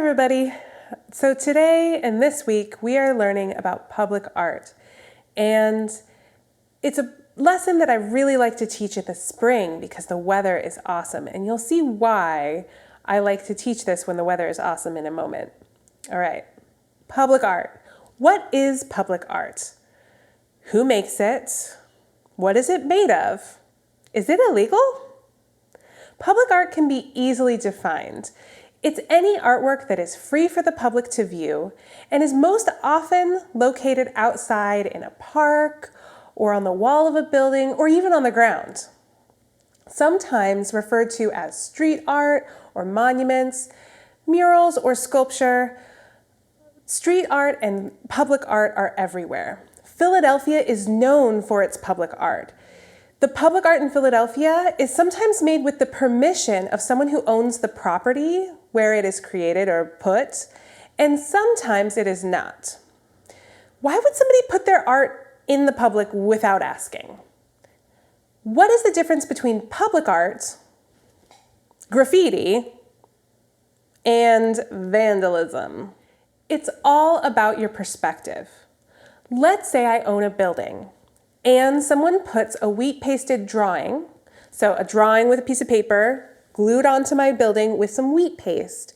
everybody. So today and this week we are learning about public art, and it's a lesson that I really like to teach in the spring because the weather is awesome, and you'll see why I like to teach this when the weather is awesome in a moment. All right, public art. What is public art? Who makes it? What is it made of? Is it illegal? Public art can be easily defined. It's any artwork that is free for the public to view and is most often located outside in a park or on the wall of a building or even on the ground. Sometimes referred to as street art or monuments, murals or sculpture, street art and public art are everywhere. Philadelphia is known for its public art. The public art in Philadelphia is sometimes made with the permission of someone who owns the property where it is created or put, and sometimes it is not. Why would somebody put their art in the public without asking? What is the difference between public art, graffiti, and vandalism? It's all about your perspective. Let's say I own a building and someone puts a wheat pasted drawing, so a drawing with a piece of paper glued onto my building with some wheat paste.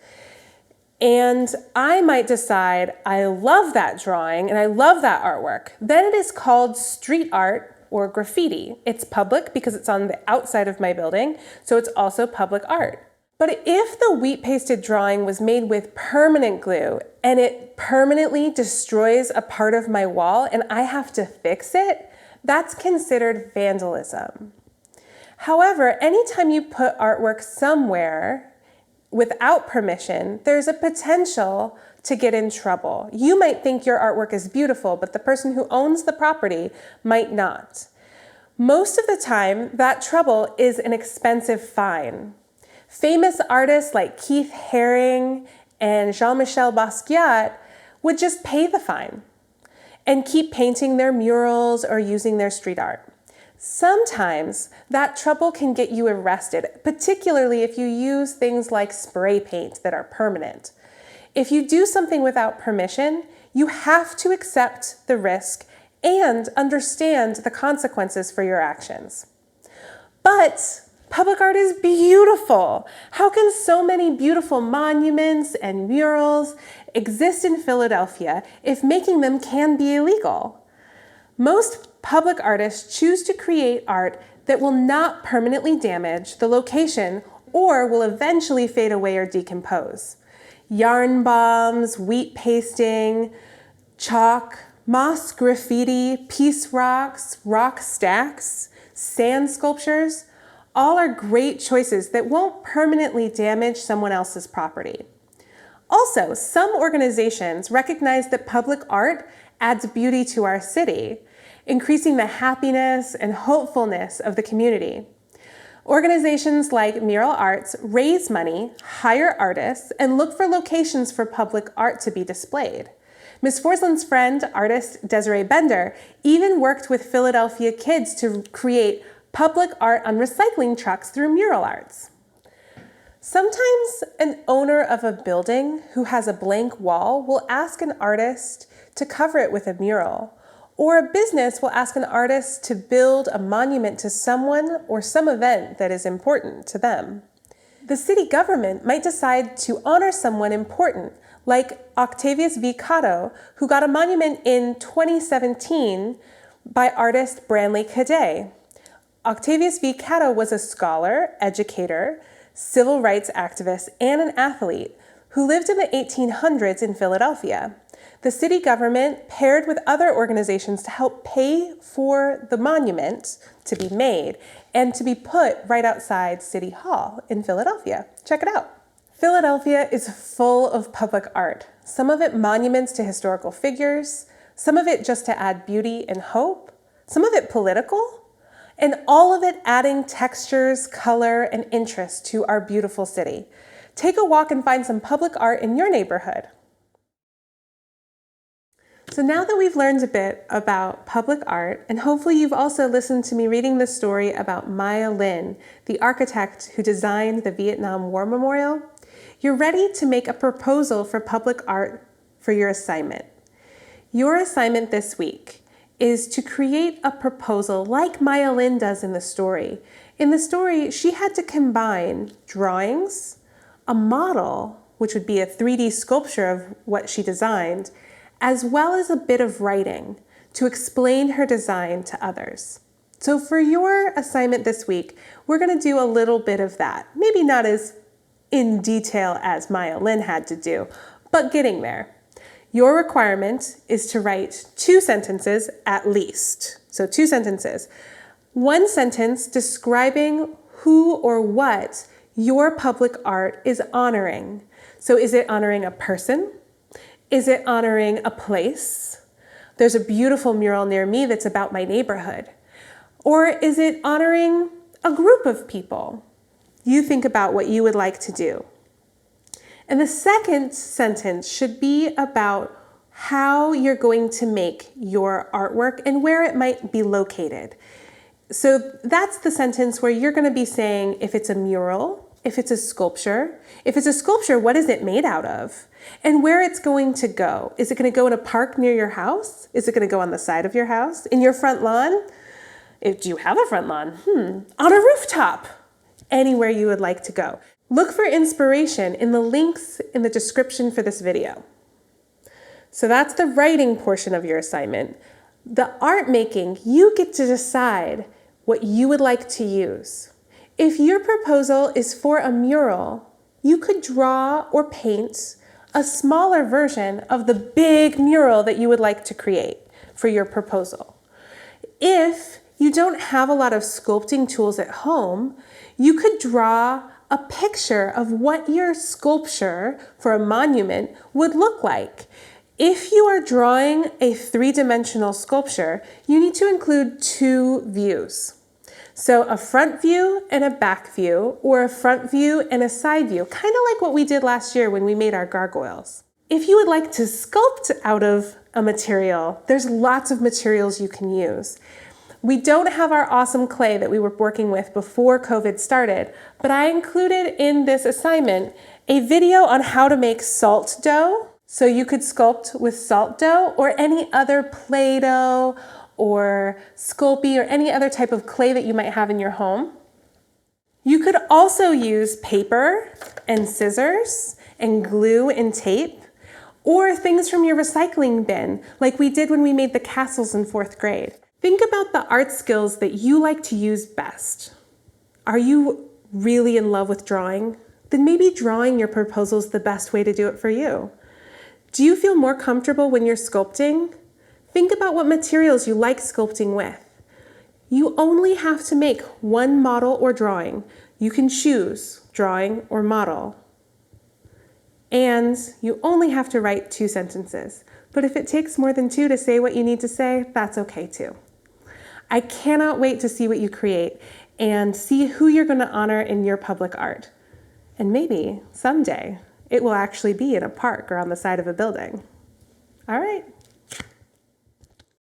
And I might decide I love that drawing and I love that artwork. Then it is called street art or graffiti. It's public because it's on the outside of my building, so it's also public art. But if the wheat pasted drawing was made with permanent glue and it permanently destroys a part of my wall and I have to fix it, that's considered vandalism. However, anytime you put artwork somewhere without permission, there's a potential to get in trouble. You might think your artwork is beautiful, but the person who owns the property might not. Most of the time, that trouble is an expensive fine. Famous artists like Keith Haring and Jean-Michel Basquiat would just pay the fine and keep painting their murals or using their street art. Sometimes that trouble can get you arrested, particularly if you use things like spray paint that are permanent. If you do something without permission, you have to accept the risk and understand the consequences for your actions. But public art is beautiful. How can so many beautiful monuments and murals exist in Philadelphia if making them can be illegal? Most public artists choose to create art that will not permanently damage the location or will eventually fade away or decompose. Yarn bombs, wheat pasting, chalk, moss graffiti, piece rocks, rock stacks, sand sculptures, all are great choices that won't permanently damage someone else's property. Also, some organizations recognize that public art adds beauty to our city, increasing the happiness and hopefulness of the community. Organizations like Mural Arts raise money, hire artists, and look for locations for public art to be displayed. Ms. Forslund's friend, artist Desiree Bender, even worked with Philadelphia kids to create public art on recycling trucks through mural arts. Sometimes an owner of a building who has a blank wall will ask an artist to cover it with a mural, or a business will ask an artist to build a monument to someone or some event that is important to them. The city government might decide to honor someone important, like Octavius V. Cato, who got a monument in 2017 by artist Branley Cadet. Octavius V. Cato was a scholar, educator, civil rights activist, and an athlete who lived in the 1800s in Philadelphia. The city government paired with other organizations to help pay for the monument to be made and to be put right outside City Hall in Philadelphia. Check it out. Philadelphia is full of public art, some of it monuments to historical figures, some of it just to add beauty and hope, some of it political, and all of it adding textures, color, and interest to our beautiful city. Take a walk and find some public art in your neighborhood. So now that we've learned a bit about public art, and hopefully you've also listened to me reading the story about Maya Lin, the architect who designed the Vietnam War Memorial, You're ready to make a proposal for public art for your assignment. Your assignment this week is to create a proposal like Maya Lin does in the story. In the story, she had to combine drawings, a model, which would be a 3D sculpture of what she designed, as well as a bit of writing to explain her design to others. So for your assignment this week, we're going to do a little bit of that. Maybe not as in detail as Maya Lin had to do, but getting there. Your requirement is to write 2 sentences at least. So 2 sentences. 1 sentence describing who or what your public art is honoring. So is it honoring a person? Is it honoring a place? There's a beautiful mural near me that's about my neighborhood. Or is it honoring a group of people? You think about what you would like to do. And the second sentence should be about how you're going to make your artwork and where it might be located. So that's the sentence where you're going to be saying if it's a mural, if it's a sculpture. If it's a sculpture, what is it made out of? And where it's going to go. Is it going to go in a park near your house? Is it going to go on the side of your house? In your front lawn? Do you have a front lawn? On a rooftop? Anywhere you would like to go. Look for inspiration in the links in the description for this video. So that's the writing portion of your assignment. The art making, you get to decide what you would like to use. If your proposal is for a mural, you could draw or paint a smaller version of the big mural that you would like to create for your proposal. If you don't have a lot of sculpting tools at home, you could draw a picture of what your sculpture for a monument would look like. If you are drawing a 3-dimensional sculpture, you need to include 2 views. So a front view and a back view, or a front view and a side view, kind of like what we did last year when we made our gargoyles. If you would like to sculpt out of a material, there's lots of materials you can use. We don't have our awesome clay that we were working with before COVID started, but I included in this assignment a video on how to make salt dough. So you could sculpt with salt dough or any other Play-Doh or Sculpey or any other type of clay that you might have in your home. You could also use paper and scissors and glue and tape, or things from your recycling bin, like we did when we made the castles in 4th grade. Think about the art skills that you like to use best. Are you really in love with drawing? Then maybe drawing your proposal is the best way to do it for you. Do you feel more comfortable when you're sculpting? Think about what materials you like sculpting with. You only have to make 1 model or drawing. You can choose drawing or model. And you only have to write 2 sentences. But if it takes more than 2 to say what you need to say, that's okay too. I cannot wait to see what you create and see who you're going to honor in your public art. And maybe someday it will actually be in a park or on the side of a building. All right.